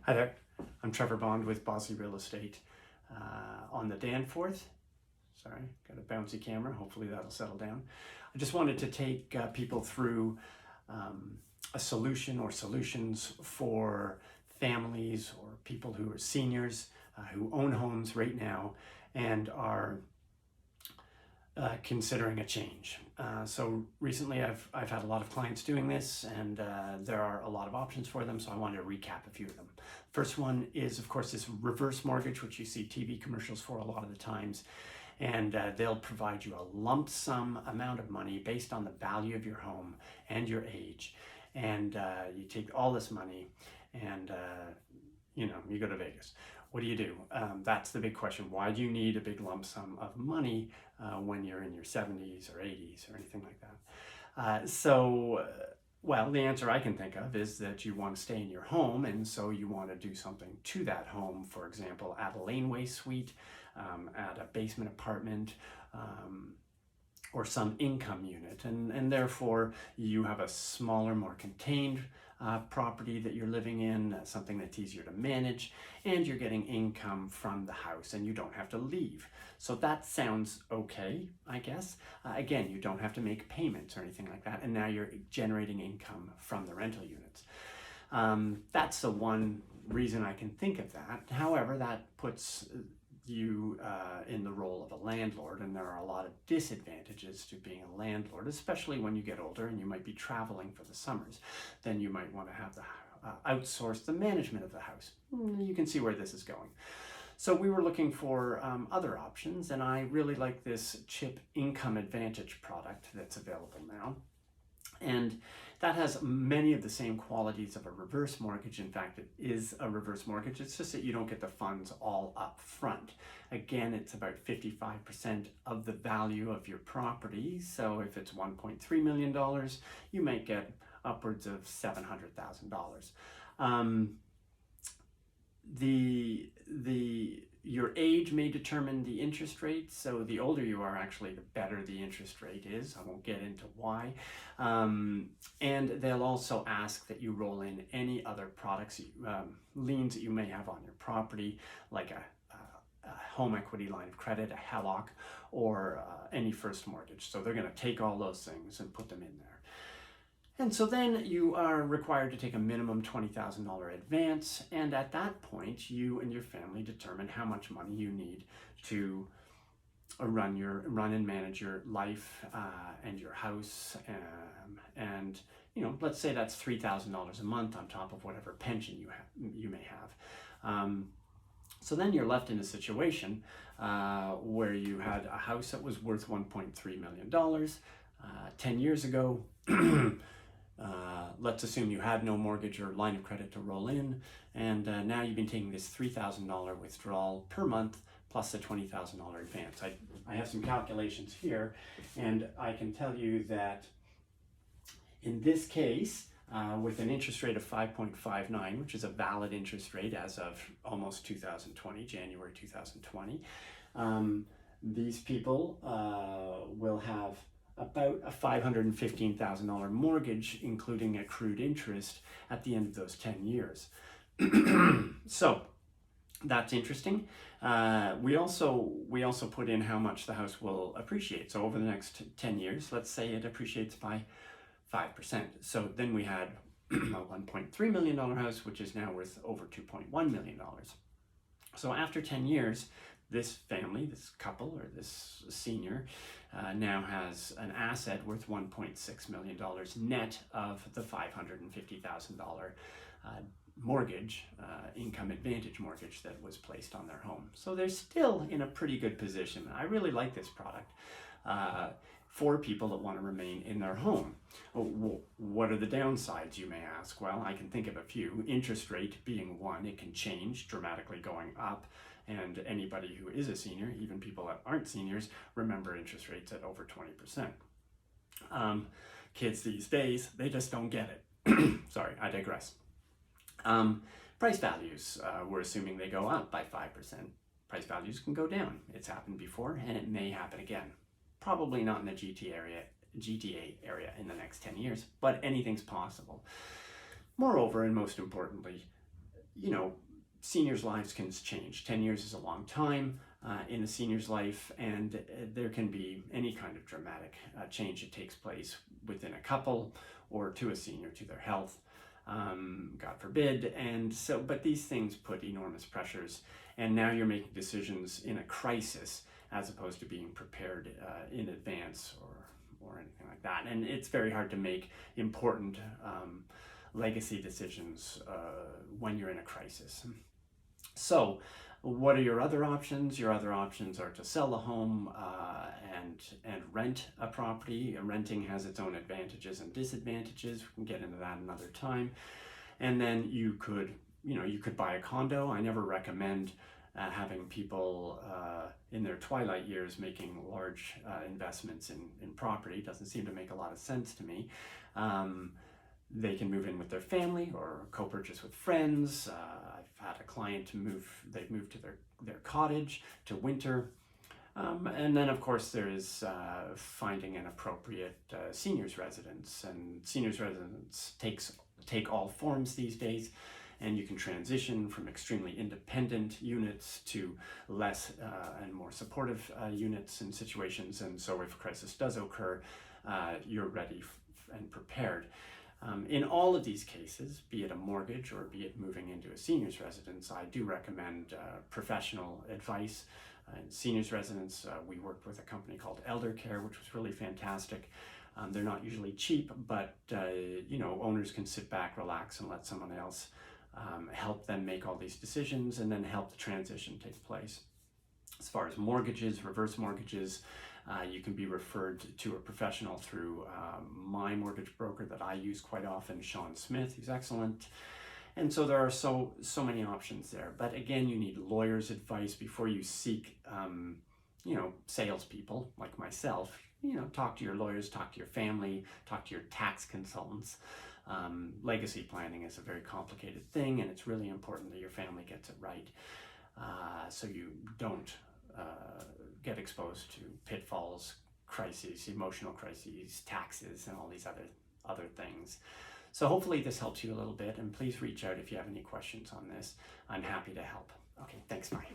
Hi there, I'm Trevor Bond with Bosley Real Estate on the Danforth. Sorry, got a bouncy camera, hopefully that'll settle down. I just wanted to take people through a solution or solutions for families or people who are seniors who own homes right now and are considering a change. So recently I've had a lot of clients doing this, and there are a lot of options for them, so I wanted to recap a few of them. First one is, of course, this reverse mortgage, which you see TV commercials for a lot of the times, and they'll provide you a lump sum amount of money based on the value of your home and your age, and you take all this money and you go to Vegas. What do you do? That's the big question. Why do you need a big lump sum of money when you're in your 70s or 80s or anything like that? Well, the answer I can think of is that you want to stay in your home, and so you want to do something to that home. For example, add a laneway suite, add a basement apartment, or some income unit, and therefore you have a smaller, more contained property that you're living in, something that's easier to manage, and you're getting income from the house and you don't have to leave. So that sounds okay, I guess. Again, you don't have to make payments or anything like that, and now you're generating income from the rental units. That's the one reason I can think of that. However, that puts you in the role of a landlord, and there are a lot of disadvantages to being a landlord, especially when you get older and you might be traveling for the summers. Then you might want to have outsource the management of the house. You can see where this is going. So we were looking for other options, and I really like this CHIP Income Advantage product that's available now. And that has many of the same qualities of a reverse mortgage. In fact, it is a reverse mortgage. It's just that you don't get the funds all up front. Again, it's about 55% of the value of your property. So if it's $1.3 million, you might get upwards of $700,000. Your age may determine the interest rate, so the older you are, actually, the better the interest rate is. I won't get into why. And they'll also ask that you roll in any other products, liens that you may have on your property, like a home equity line of credit, a HELOC, or any first mortgage. So they're going to take all those things and put them in there. And so then you are required to take a minimum $20,000 advance, and at that point you and your family determine how much money you need to run and manage your life and your house, and let's say that's $3,000 a month on top of whatever pension you may have. So then you're left in a situation where you had a house that was worth $1.3 million 10 years ago. Let's assume you had no mortgage or line of credit to roll in, and now you've been taking this $3,000 withdrawal per month plus the $20,000 advance. I have some calculations here, and I can tell you that in this case, with an interest rate of 5.59, which is a valid interest rate as of almost 2020, January 2020, these people will have about a $515,000 mortgage, including accrued interest, at the end of those 10 years. So that's interesting. We also put in how much the house will appreciate. So over the next 10 years, let's say it appreciates by 5%. So then we had a $1.3 million house, which is now worth over $2.1 million. So after 10 years, this family, this couple, or this senior, now has an asset worth $1.6 million net of the $550,000 mortgage, income advantage mortgage that was placed on their home. So they're still in a pretty good position. I really like this product for people that want to remain in their home. What are the downsides, you may ask? Well, I can think of a few. Interest rate being one. It can change dramatically going up. And anybody who is a senior, even people that aren't seniors, remember interest rates at over 20%. Kids these days, they just don't get it. Sorry, I digress. Price values, we're assuming they go up by 5%. Price values can go down. It's happened before, and it may happen again. Probably not in the GTA area in the next 10 years, but anything's possible. Moreover, and most importantly, you know, seniors' lives can change. 10 years is a long time in a senior's life, and there can be any kind of dramatic change that takes place within a couple or to a senior, to their health, God forbid. And so, but these things put enormous pressures, and now you're making decisions in a crisis as opposed to being prepared in advance or anything like that. And it's very hard to make important legacy decisions when you're in a crisis. So what are your other options? Your other options are to sell a home and rent a property. Renting has its own advantages and disadvantages. We can get into that another time. And then you could buy a condo. I never recommend having people in their twilight years making large investments in property. It doesn't seem to make a lot of sense to me. They can move in with their family or co-purchase with friends. I've had a client they've moved to their cottage to winter. And then of course there is finding an appropriate seniors residence, and seniors residence take all forms these days, and you can transition from extremely independent units to less and more supportive units in situations. And so if a crisis does occur, you're ready and prepared. In all of these cases, be it a mortgage or be it moving into a seniors residence, I do recommend professional advice. In seniors residence, we worked with a company called Elder Care, which was really fantastic. They're not usually cheap, but owners can sit back, relax, and let someone else help them make all these decisions and then help the transition take place. As far as mortgages, reverse mortgages, you can be referred to a professional through my mortgage broker that I use quite often, Sean Smith. He's excellent. And so there are so many options there. But again, you need lawyers' advice before you seek, salespeople like myself. Talk to your lawyers, talk to your family, talk to your tax consultants. Legacy planning is a very complicated thing, and it's really important that your family gets it right, so you don't get exposed to pitfalls, crises, emotional crises, taxes, and all these other things. So hopefully this helps you a little bit, and please reach out if you have any questions on this. I'm happy to help. Okay, thanks, bye.